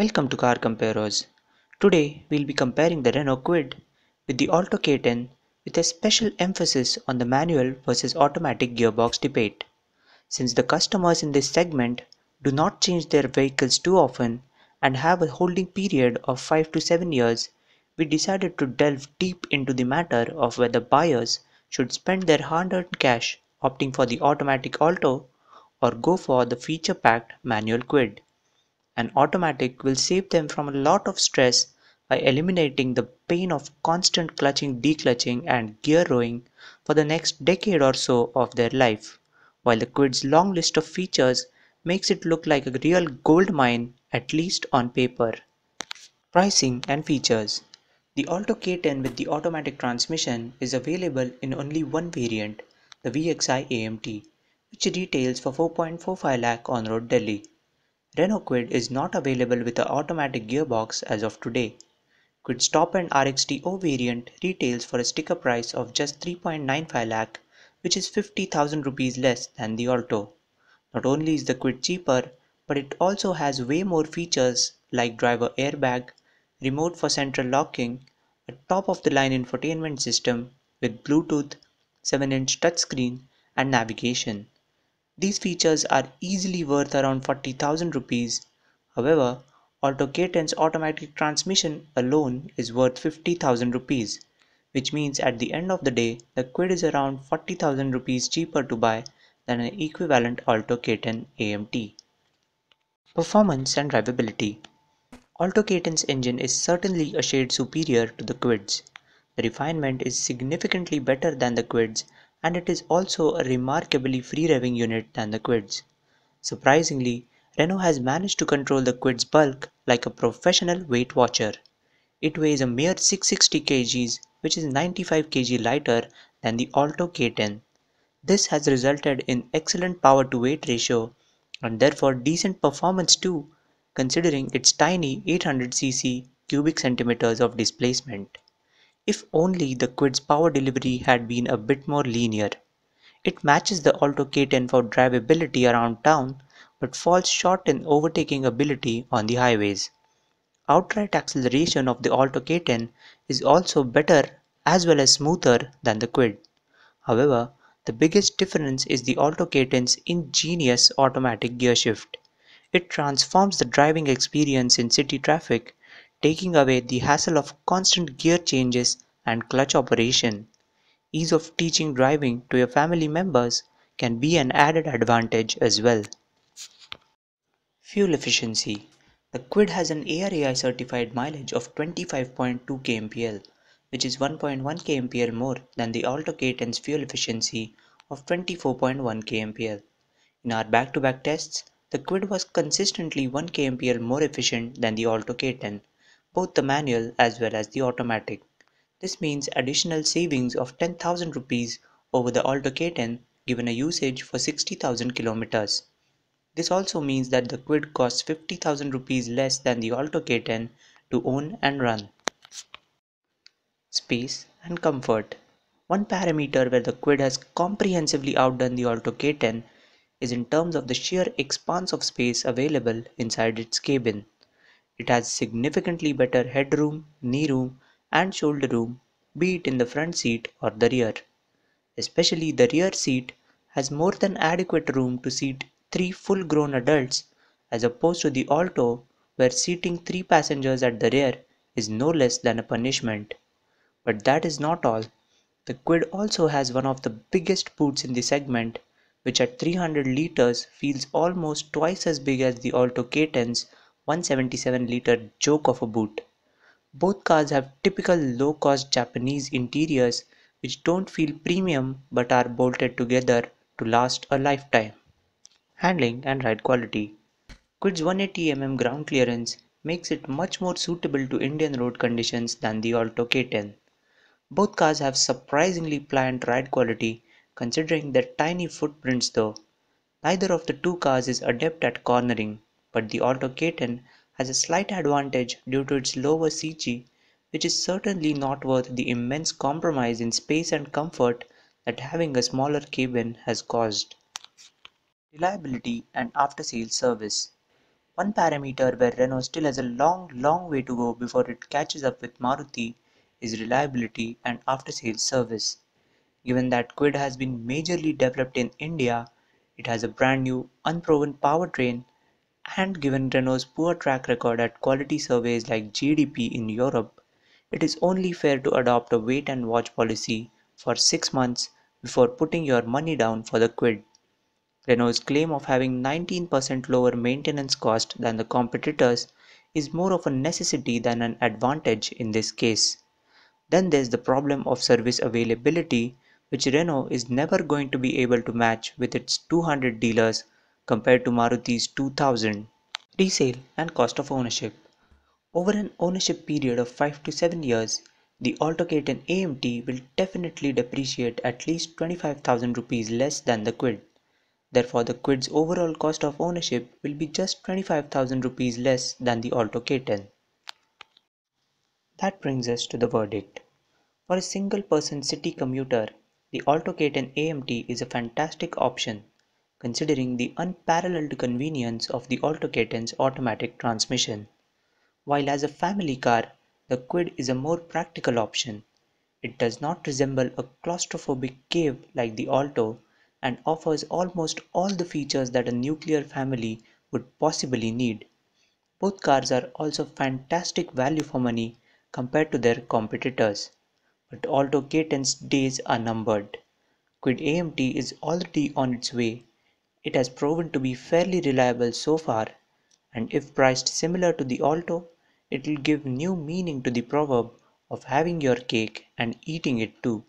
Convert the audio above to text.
Welcome to Car Comparers. Today we'll be comparing the Renault Kwid with the Alto K10 with a special emphasis on the manual versus automatic gearbox debate. Since the customers in this segment do not change their vehicles too often and have a holding period of 5 to 7 years, we decided to delve deep into the matter of whether buyers should spend their hard-earned cash opting for the automatic Alto or go for the feature-packed manual Kwid. An automatic will save them from a lot of stress by eliminating the pain of constant clutching, declutching, and gear rowing for the next decade or so of their life, while the Kwid's long list of features makes it look like a real gold mine, at least on paper. Pricing and features. The Alto K10 with the automatic transmission is available in only one variant, the VXI AMT, which retails for 4.45 lakh on road Delhi. Renault Kwid is not available with an automatic gearbox as of today. Kwid's top-end RXT-O variant retails for a sticker price of just 3.95 lakh, which is 50,000 rupees less than the Alto. Not only is the Kwid cheaper, but it also has way more features like driver airbag, remote for central locking, a top-of-the-line infotainment system with Bluetooth, 7-inch touchscreen, and navigation. These features are easily worth around 40,000 rupees. However, Alto K10's automatic transmission alone is worth 50,000 rupees, which means at the end of the day, the Kwid is around 40,000 rupees cheaper to buy than an equivalent Alto K10 AMT. Performance and drivability. Alto K10's engine is certainly a shade superior to the Kwid's. The refinement is significantly better than the Kwid's, and it is also a remarkably free-revving unit than the Kwid's. Surprisingly, Renault has managed to control the Kwid's bulk like a professional weight watcher. It weighs a mere 660 kg, which is 95 kg lighter than the Alto K10. This has resulted in excellent power to weight ratio and therefore decent performance too, considering its tiny 800cc cubic centimeters of displacement. If only the Kwid's power delivery had been a bit more linear. It matches the Alto K10 for drivability around town but falls short in overtaking ability on the highways. Outright acceleration of the Alto K10 is also better as well as smoother than the Kwid. However, the biggest difference is the Alto K10's ingenious automatic gear shift. It transforms the driving experience in city traffic, taking away the hassle of constant gear changes and clutch operation. Ease of teaching driving to your family members can be an added advantage as well. Fuel efficiency. The Kwid has an ARAI certified mileage of 25.2 kmpl, which is 1.1 kmpl more than the Alto K10's fuel efficiency of 24.1 kmpl. In our back-to-back tests, the Kwid was consistently 1 kmpl more efficient than the Alto K10, both the manual as well as the automatic. This means additional savings of 10,000 rupees over the Alto K10 given a usage for 60,000 kilometers. This also means that the Kwid costs 50,000 rupees less than the Alto K10 to own and run. Space and comfort. One parameter where the Kwid has comprehensively outdone the Alto K10 is in terms of the sheer expanse of space available inside its cabin. It has significantly better headroom, knee room, and shoulder room, be it in the front seat or the rear. Especially the rear seat has more than adequate room to seat 3 full-grown adults as opposed to the Alto where seating 3 passengers at the rear is no less than a punishment. But that is not all. The Kwid also has one of the biggest boots in the segment, which at 300 liters feels almost twice as big as the Alto K10's 177-liter joke of a boot. Both cars have typical low-cost Japanese interiors which don't feel premium but are bolted together to last a lifetime. Handling and ride quality. Kwid's 180 mm ground clearance makes it much more suitable to Indian road conditions than the Alto K10. Both cars have surprisingly pliant ride quality considering their tiny footprints though. Neither of the two cars is adept at cornering, but the Alto K10 has a slight advantage due to its lower CG, which is certainly not worth the immense compromise in space and comfort that having a smaller cabin has caused. Reliability and after-sales service. One parameter where Renault still has a long way to go before it catches up with Maruti is reliability and after-sales service. Given that Kwid has been majorly developed in India, it has a brand new, unproven powertrain, and given Renault's poor track record at quality surveys like GDP in Europe, it is only fair to adopt a wait and watch policy for 6 months before putting your money down for the Kwid. Renault's claim of having 19% lower maintenance cost than the competitors is more of a necessity than an advantage in this case. Then there's the problem of service availability, which Renault is never going to be able to match with its 200 dealers compared to Maruti's 2000. Resale and cost of ownership. Over an ownership period of 5 to 7 years, the Alto K10 AMT will definitely depreciate at least 25,000 rupees less than the Kwid. Therefore, the Kwid's overall cost of ownership will be just 25,000 rupees less than the Alto K10. That brings us to the verdict. For a single person city commuter, the Alto K10 AMT is a fantastic option, considering the unparalleled convenience of the Alto K10's automatic transmission. While as a family car, the Kwid is a more practical option. It does not resemble a claustrophobic cave like the Alto and offers almost all the features that a nuclear family would possibly need. Both cars are also fantastic value for money compared to their competitors, but Alto K10's days are numbered. Kwid AMT is already on its way. It has proven to be fairly reliable so far, and if priced similar to the Alto, it will give new meaning to the proverb of having your cake and eating it too.